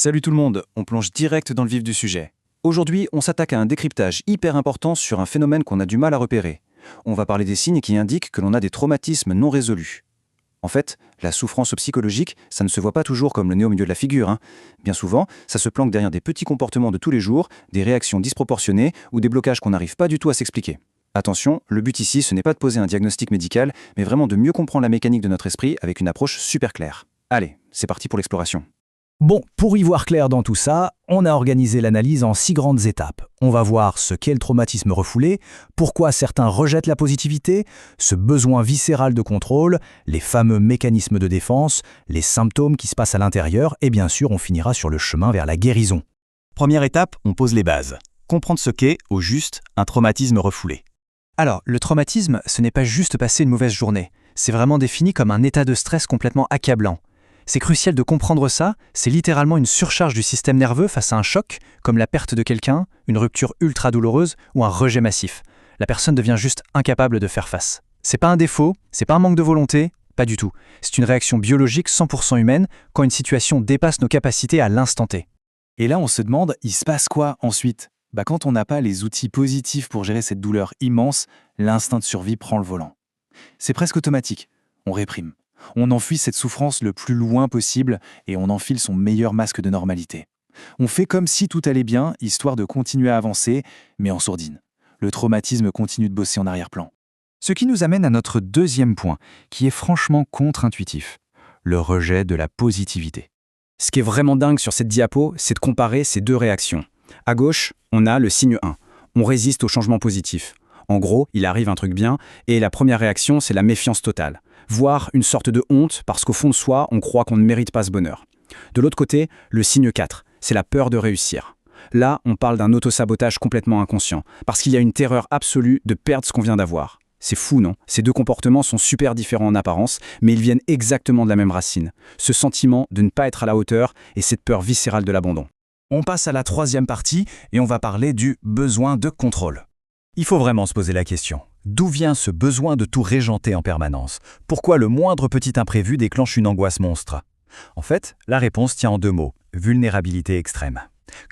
Salut tout le monde, on plonge direct dans le vif du sujet. Aujourd'hui, on s'attaque à un décryptage hyper important sur un phénomène qu'on a du mal à repérer. On va parler des signes qui indiquent que l'on a des traumatismes non résolus. En fait, la souffrance psychologique, ça ne se voit pas toujours comme le nez au milieu de la figure. Bien souvent, ça se planque derrière des petits comportements de tous les jours, des réactions disproportionnées ou des blocages qu'on n'arrive pas du tout à s'expliquer. Attention, le but ici, ce n'est pas de poser un diagnostic médical, mais vraiment de mieux comprendre la mécanique de notre esprit avec une approche super claire. Allez, c'est parti pour l'exploration. Bon, pour y voir clair dans tout ça, on a organisé l'analyse en 6 grandes étapes. On va voir ce qu'est le traumatisme refoulé, pourquoi certains rejettent la positivité, ce besoin viscéral de contrôle, les fameux mécanismes de défense, les symptômes qui se passent à l'intérieur, et bien sûr, on finira sur le chemin vers la guérison. Première étape, on pose les bases. Comprendre ce qu'est, au juste, un traumatisme refoulé. Alors, le traumatisme, ce n'est pas juste passer une mauvaise journée. C'est vraiment défini comme un état de stress complètement accablant. C'est crucial de comprendre ça, c'est littéralement une surcharge du système nerveux face à un choc, comme la perte de quelqu'un, une rupture ultra douloureuse ou un rejet massif. La personne devient juste incapable de faire face. C'est pas un défaut, c'est pas un manque de volonté, pas du tout. C'est une réaction biologique 100% humaine quand une situation dépasse nos capacités à l'instant T. Et là, on se demande, il se passe quoi ensuite ? Quand on n'a pas les outils positifs pour gérer cette douleur immense, l'instinct de survie prend le volant. C'est presque automatique, on réprime. On enfuit cette souffrance le plus loin possible et on enfile son meilleur masque de normalité. On fait comme si tout allait bien, histoire de continuer à avancer, mais en sourdine. Le traumatisme continue de bosser en arrière-plan. Ce qui nous amène à notre deuxième point, qui est franchement contre-intuitif, le rejet de la positivité. Ce qui est vraiment dingue sur cette diapo, c'est de comparer ces deux réactions. À gauche, on a le signe 1. On résiste au changement positif. En gros, il arrive un truc bien, et la première réaction, c'est la méfiance totale. Voire une sorte de honte, parce qu'au fond de soi, on croit qu'on ne mérite pas ce bonheur. De l'autre côté, le signe 4, c'est la peur de réussir. Là, on parle d'un autosabotage complètement inconscient, parce qu'il y a une terreur absolue de perdre ce qu'on vient d'avoir. C'est fou, non ? Ces deux comportements sont super différents en apparence, mais ils viennent exactement de la même racine. Ce sentiment de ne pas être à la hauteur et cette peur viscérale de l'abandon. On passe à la troisième partie et on va parler du besoin de contrôle. Il faut vraiment se poser la question. D'où vient ce besoin de tout régenter en permanence ? Pourquoi le moindre petit imprévu déclenche une angoisse monstre ? En fait, la réponse tient en 2 mots, vulnérabilité extrême.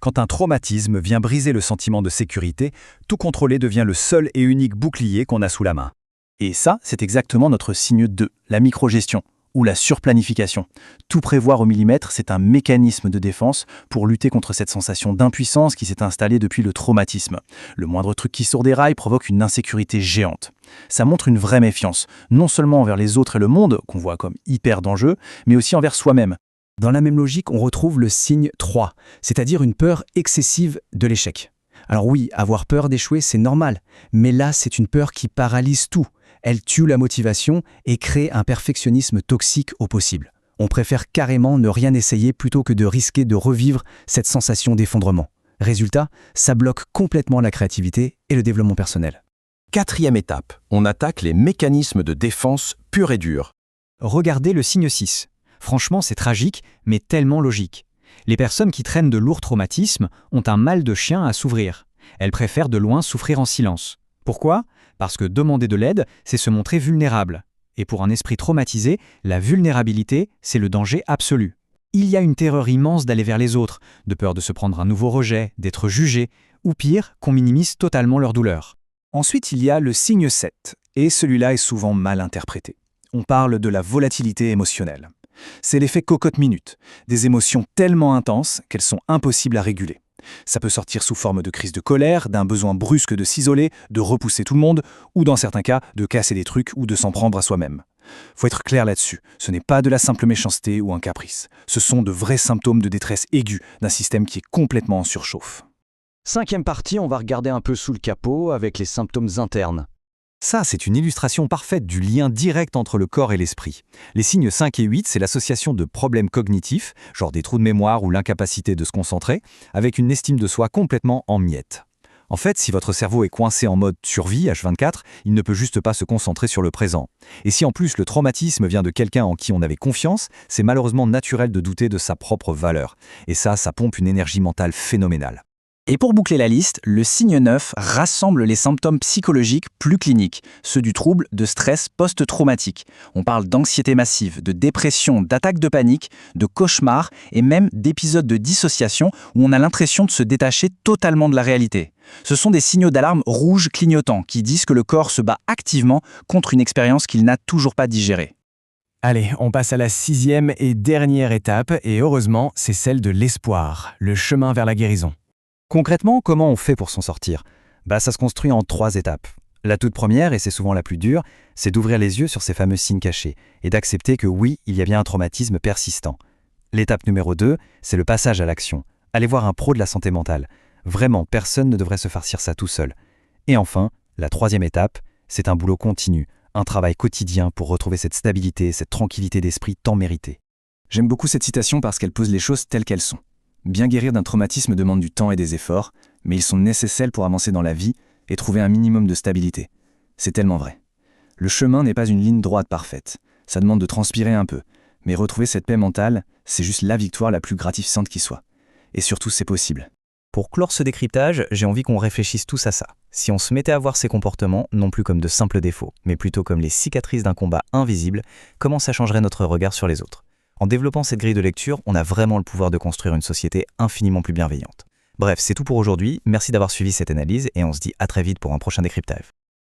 Quand un traumatisme vient briser le sentiment de sécurité, tout contrôler devient le seul et unique bouclier qu'on a sous la main. Et ça, c'est exactement notre signe 2, la microgestion, ou la surplanification. Tout prévoir au millimètre, c'est un mécanisme de défense pour lutter contre cette sensation d'impuissance qui s'est installée depuis le traumatisme. Le moindre truc qui sort des rails provoque une insécurité géante. Ça montre une vraie méfiance, non seulement envers les autres et le monde, qu'on voit comme hyper dangereux, mais aussi envers soi-même. Dans la même logique, on retrouve le signe 3, c'est-à-dire une peur excessive de l'échec. Alors oui, avoir peur d'échouer, c'est normal, mais là, c'est une peur qui paralyse tout. Elle tue la motivation et crée un perfectionnisme toxique au possible. On préfère carrément ne rien essayer plutôt que de risquer de revivre cette sensation d'effondrement. Résultat, ça bloque complètement la créativité et le développement personnel. Quatrième étape, on attaque les mécanismes de défense purs et durs. Regardez le signe 6. Franchement, c'est tragique, mais tellement logique. Les personnes qui traînent de lourds traumatismes ont un mal de chien à s'ouvrir. Elles préfèrent de loin souffrir en silence. Pourquoi ? Parce que demander de l'aide, c'est se montrer vulnérable. Et pour un esprit traumatisé, la vulnérabilité, c'est le danger absolu. Il y a une terreur immense d'aller vers les autres, de peur de se prendre un nouveau rejet, d'être jugé, ou pire, qu'on minimise totalement leur douleur. Ensuite, il y a le signe 7, et celui-là est souvent mal interprété. On parle de la volatilité émotionnelle. C'est l'effet cocotte-minute, des émotions tellement intenses qu'elles sont impossibles à réguler. Ça peut sortir sous forme de crise de colère, d'un besoin brusque de s'isoler, de repousser tout le monde, ou dans certains cas, de casser des trucs ou de s'en prendre à soi-même. Faut être clair là-dessus, ce n'est pas de la simple méchanceté ou un caprice. Ce sont de vrais symptômes de détresse aiguë d'un système qui est complètement en surchauffe. 5e partie, on va regarder un peu sous le capot avec les symptômes internes. Ça, c'est une illustration parfaite du lien direct entre le corps et l'esprit. Les signes 5 et 8, c'est l'association de problèmes cognitifs, genre des trous de mémoire ou l'incapacité de se concentrer, avec une estime de soi complètement en miettes. En fait, si votre cerveau est coincé en mode survie, H24, il ne peut juste pas se concentrer sur le présent. Et si en plus le traumatisme vient de quelqu'un en qui on avait confiance, c'est malheureusement naturel de douter de sa propre valeur. Et ça pompe une énergie mentale phénoménale. Et pour boucler la liste, le signe 9 rassemble les symptômes psychologiques plus cliniques, ceux du trouble de stress post-traumatique. On parle d'anxiété massive, de dépression, d'attaques de panique, de cauchemars et même d'épisodes de dissociation où on a l'impression de se détacher totalement de la réalité. Ce sont des signaux d'alarme rouges clignotants qui disent que le corps se bat activement contre une expérience qu'il n'a toujours pas digérée. Allez, on passe à la 6e et dernière étape, et heureusement, c'est celle de l'espoir, le chemin vers la guérison. Concrètement, comment on fait pour s'en sortir? Ça se construit en 3 étapes. La toute première, et c'est souvent la plus dure, c'est d'ouvrir les yeux sur ces fameux signes cachés et d'accepter que oui, il y a bien un traumatisme persistant. L'étape numéro 2, c'est le passage à l'action. Allez voir un pro de la santé mentale. Vraiment, personne ne devrait se farcir ça tout seul. Et enfin, la 3e étape, c'est un boulot continu, un travail quotidien pour retrouver cette stabilité, cette tranquillité d'esprit tant méritée. J'aime beaucoup cette citation parce qu'elle pose les choses telles qu'elles sont. Bien guérir d'un traumatisme demande du temps et des efforts, mais ils sont nécessaires pour avancer dans la vie et trouver un minimum de stabilité. C'est tellement vrai. Le chemin n'est pas une ligne droite parfaite. Ça demande de transpirer un peu, mais retrouver cette paix mentale, c'est juste la victoire la plus gratifiante qui soit. Et surtout, c'est possible. Pour clore ce décryptage, j'ai envie qu'on réfléchisse tous à ça. Si on se mettait à voir ces comportements, non plus comme de simples défauts, mais plutôt comme les cicatrices d'un combat invisible, comment ça changerait notre regard sur les autres? En développant cette grille de lecture, on a vraiment le pouvoir de construire une société infiniment plus bienveillante. Bref, c'est tout pour aujourd'hui. Merci d'avoir suivi cette analyse et on se dit à très vite pour un prochain décryptage.